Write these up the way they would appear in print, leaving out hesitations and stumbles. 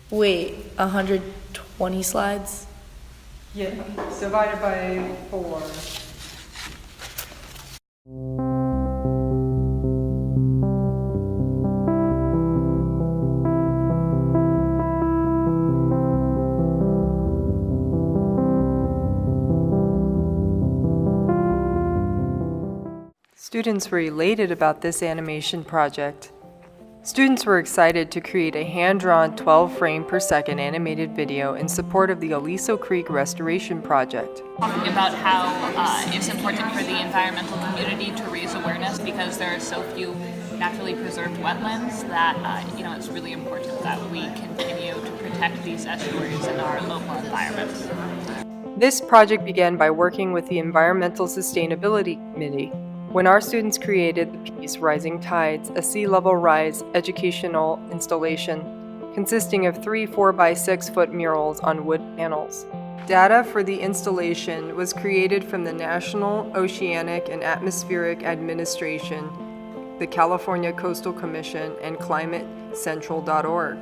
Wait, 120 slides? Yeah, divided by 4. Students were elated about this animation project. Students were excited to create a hand-drawn 12 frame per second animated video in support of the Aliso Creek Restoration Project. Talking about how it's important for the environmental community to raise awareness because there are so few naturally preserved wetlands that it's really important that we continue to protect these estuaries in our local environments. This project began by working with the Environmental Sustainability Committee. When our students created the piece Rising Tides, a sea level rise educational installation consisting of 3 4-by-6-foot murals on wood panels. Data for the installation was created from the National Oceanic and Atmospheric Administration, the California Coastal Commission, and ClimateCentral.org.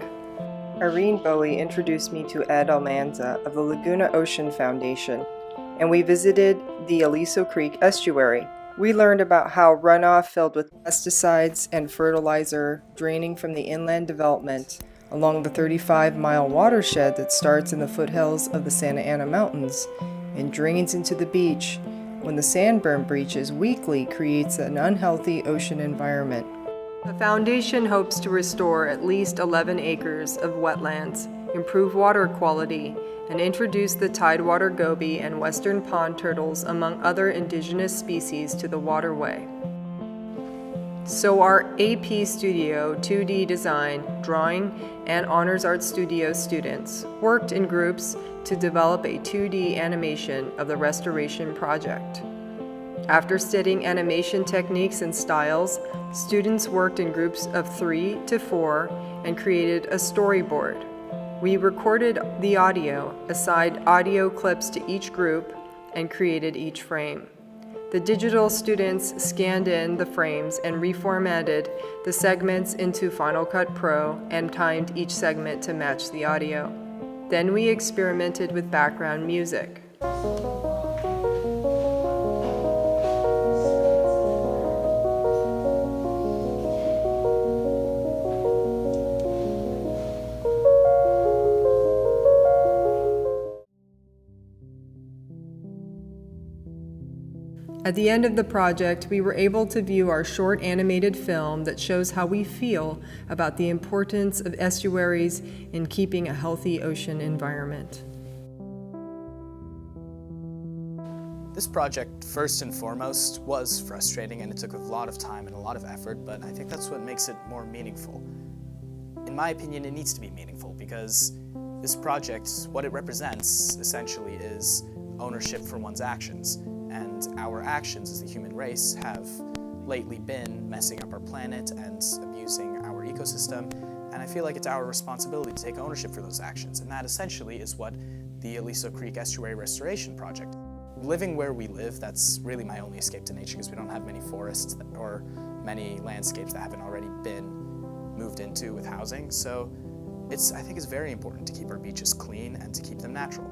Irene Bowie introduced me to Ed Almanza of the Laguna Ocean Foundation, and we visited the Aliso Creek Estuary. We learned about how runoff filled with pesticides and fertilizer draining from the inland development along the 35-mile watershed that starts in the foothills of the Santa Ana Mountains and drains into the beach when the sandburn breaches weekly creates an unhealthy ocean environment. The foundation hopes to restore at least 11 acres of wetlands, improve water quality, and introduce the tidewater goby and western pond turtles among other indigenous species to the waterway. So our AP Studio 2D design, drawing, and Honors Art Studio students worked in groups to develop a 2D animation of the restoration project. After studying animation techniques and styles, students worked in groups of 3 to 4 and created a storyboard. We recorded the audio, assigned audio clips to each group, and created each frame. The digital students scanned in the frames and reformatted the segments into Final Cut Pro and timed each segment to match the audio. Then we experimented with background music. At the end of the project, we were able to view our short animated film that shows how we feel about the importance of estuaries in keeping a healthy ocean environment. This project, first and foremost, was frustrating and it took a lot of time and a lot of effort, but I think that's what makes it more meaningful. In my opinion, it needs to be meaningful because this project, what it represents, essentially, is ownership for one's actions. And our actions as the human race have lately been messing up our planet and abusing our ecosystem, and I feel like it's our responsibility to take ownership for those actions, and that essentially is what the Aliso Creek Estuary Restoration Project. Living where we live, that's really my only escape to nature because we don't have many forests or many landscapes that haven't already been moved into with housing, so I think it's very important to keep our beaches clean and to keep them natural.